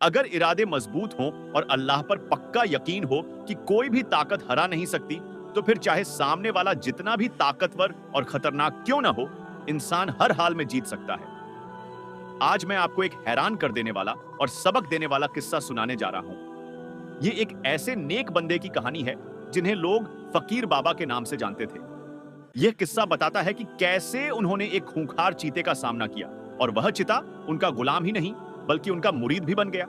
अगर इरादे मजबूत हों और अल्लाह पर पक्का यकीन हो कि कोई भी ताकत हरा नहीं सकती, तो फिर चाहे सामने वाला जितना भी ताकतवर और खतरनाक क्यों ना हो, इंसान हर हाल में जीत सकता है। आज मैं आपको एक हैरान कर देने वाला और सबक देने वाला किस्सा सुनाने जा रहा हूं। ये एक ऐसे नेक बंदे की कहानी है जिन्हें लोग फकीर बाबा के नाम से जानते थे। यह किस्सा बताता है कि कैसे उन्होंने एक खूंखार चीते का सामना किया और वह चिता उनका गुलाम ही नहीं बल्कि उनका मुरीद भी बन गया।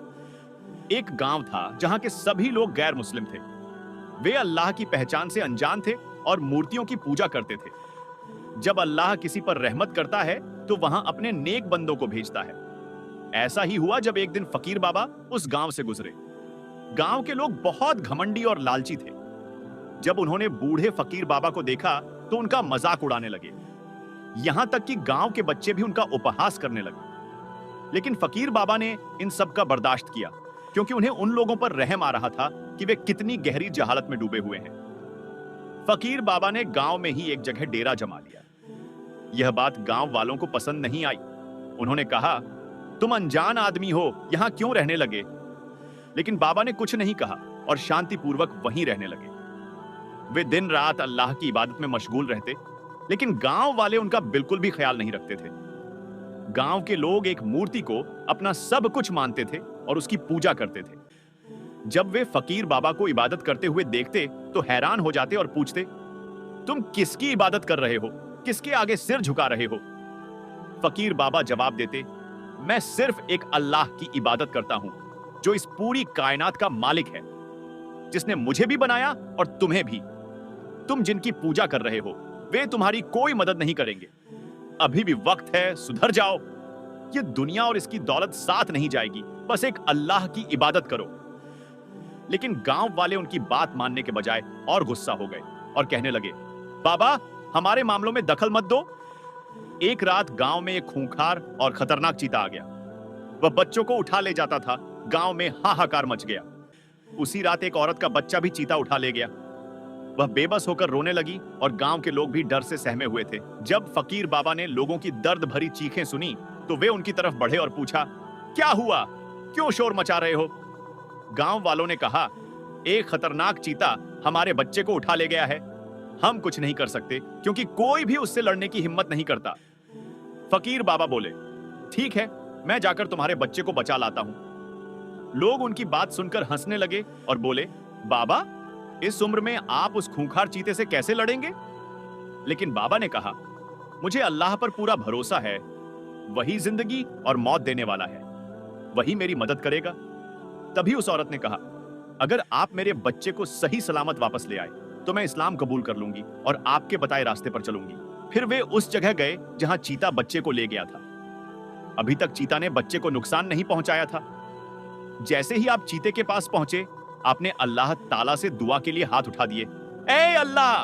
एक गांव था जहां के सभी लोग गैर मुस्लिम थे। वे अल्लाह की पहचान से अनजान थे और मूर्तियों की पूजा करते थे। जब अल्लाह किसी पर रहमत करता है तो वहां अपने नेक बंदों को भेजता है। ऐसा ही हुआ जब एक दिन फकीर बाबा उस गांव से गुजरे। गांव के लोग बहुत घमंडी और लालची थे। जब उन्होंने बूढ़े फकीर बाबा को देखा तो उनका मजाक उड़ाने लगे। यहां तक कि गांव के बच्चे भी उनका उपहास करने लगे। लेकिन फकीर बाबा ने इन सब का बर्दाश्त किया, क्योंकि उन्हें उन लोगों पर रहम आ रहा था कि वे कितनी गहरी जहालत में डूबे हुए हैं। फकीर बाबा ने गांव में ही एक जगह डेरा जमा लिया। यह बात गांव वालों को पसंद नहीं आई। उन्होंने कहा, तुम अनजान आदमी हो, यहां क्यों रहने लगे? लेकिन बाबा ने कुछ नहीं कहा और शांतिपूर्वक वहीं रहने लगे। वे दिन रात अल्लाह की इबादत में मशगूल रहते, लेकिन गांव वाले उनका बिल्कुल भी ख्याल नहीं रखते थे। गांव के लोग एक मूर्ति को अपना सब कुछ मानते थे और उसकी पूजा करते थे। जब वे फकीर बाबा को इबादत करते हुए देखते तो हैरान हो जाते और पूछते, तुम किसकी इबादत कर रहे हो? किसके आगे सिर झुका रहे हो? फकीर बाबा जवाब देते, मैं सिर्फ एक अल्लाह की इबादत करता हूं, जो इस पूरी कायनात का मालिक है, जिसने मुझे भी बनाया और तुम्हें भी। तुम जिनकी पूजा कर रहे हो वे तुम्हारी कोई मदद नहीं करेंगे। अभी भी वक्त है, सुधर जाओ। ये दुनिया और इसकी दौलत साथ नहीं जाएगी, बस एक अल्लाह की इबादत करो। लेकिन गांव वाले उनकी बात मानने के बजाय और गुस्सा हो गए और कहने लगे, बाबा, हमारे मामलों में दखल मत दो। एक रात गांव में एक खूंखार और खतरनाक चीता आ गया। वह बच्चों को उठा ले जाता था। गांव में हाहाकार मच गया। उसी रात एक औरत का बच्चा भी चीता उठा ले गया। वह बेबस होकर रोने लगी और गांव के लोग भी डर से सहमे हुए थे। जब फकीर बाबा ने लोगों की दर्द भरी चीखें सुनी तो वे उनकी तरफ बढ़े और पूछा, क्या हुआ? क्यों शोर मचा रहे हो? गांव वालों ने कहा, एक खतरनाक चीता हमारे बच्चे को उठा ले गया है। हम कुछ नहीं कर सकते क्योंकि कोई भी उससे लड़ने की हिम्मत नहीं करता। फकीर बाबा बोले, ठीक है, मैं जाकर तुम्हारे बच्चे को बचा लाता हूं। लोग उनकी बात सुनकर हंसने लगे और बोले, बाबा, इस उम्र में आप उस खूंखार चीते से कैसे लड़ेंगे? लेकिन बाबा ने कहा, मुझे अल्लाह पर पूरा भरोसा है। वही जिंदगी और मौत देने वाला है, वही मेरी मदद करेगा। तभी उस औरत ने कहा, अगर आप मेरे बच्चे को सही सलामत वापस ले आए तो मैं इस्लाम कबूल कर लूंगी और आपके बताए रास्ते पर चलूंगी। फिर वे उस जगह गए जहां चीता बच्चे को ले गया था। अभी तक चीता ने बच्चे को नुकसान नहीं पहुंचाया था। जैसे ही आप चीते के पास पहुंचे, आपने अल्लाह ताला से दुआ के लिए हाथ उठा दिए। ए अल्लाह,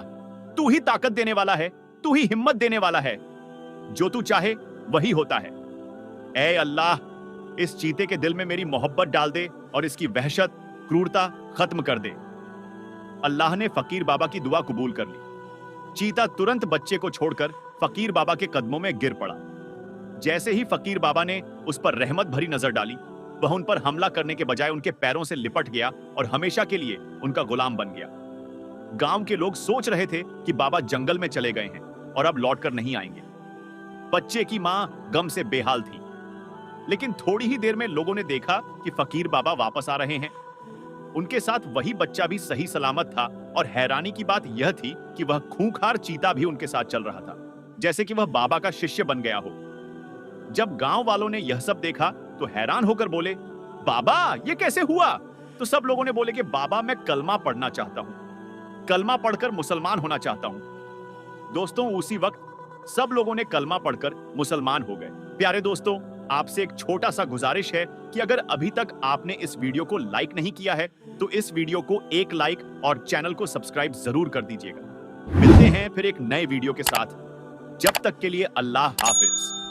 तू ही ताकत देने वाला है, तू ही हिम्मत देने वाला है। जो तू चाहे वही होता है। ए अल्लाह, इस चीते के दिल में मेरी मोहब्बत डाल दे और इसकी वहशत, क्रूरता खत्म कर दे। अल्लाह ने फकीर बाबा की दुआ कबूल कर ली। चीता तुरंत बच्चे को छोड़कर फकीर बाबा के कदमों में गिर पड़ा। जैसे ही फकीर बाबा ने उस पर रहमत भरी नजर डाली, वह उन पर हमला करने के बजाय उनके पैरों से लिपट गया और हमेशा के लिए उनका गुलाम बन गया। गांव के लोग सोच रहे थे कि बाबा जंगल में चले गए हैं और अब लौटकर नहीं आएंगे। बच्चे की मां गम से बेहाल थी। लेकिन थोड़ी ही देर में लोगों ने देखा कि फकीर बाबा वापस आ रहे हैं। उनके साथ वही बच्चा भी सही सलामत था और हैरानी की बात यह थी कि वह खूंखार चीता भी उनके साथ चल रहा था, जैसे कि वह बाबा का शिष्य बन गया हो। जब गांव वालों ने यह सब देखा तो हैरान होकर बोले, बाबा, ये कैसे हुआ? तो सब लोगों ने बोले कि बाबा, मैं कलमा पढ़ना चाहता हूं, कलमा पढ़कर मुसलमान होना चाहता हूं। दोस्तों, उसी वक्त सब लोगों ने कलमा पढ़कर मुसलमान हो गए। प्यारे दोस्तों, आपसे एक छोटा सा गुजारिश है कि अगर अभी तक आपने इस वीडियो को लाइक नहीं किया है तो इस वीडियो को एक लाइक और चैनल को सब्सक्राइब जरूर कर दीजिएगा। मिलते हैं फिर एक नए वीडियो के साथ। जब तक के लिए अल्लाह हाफिज।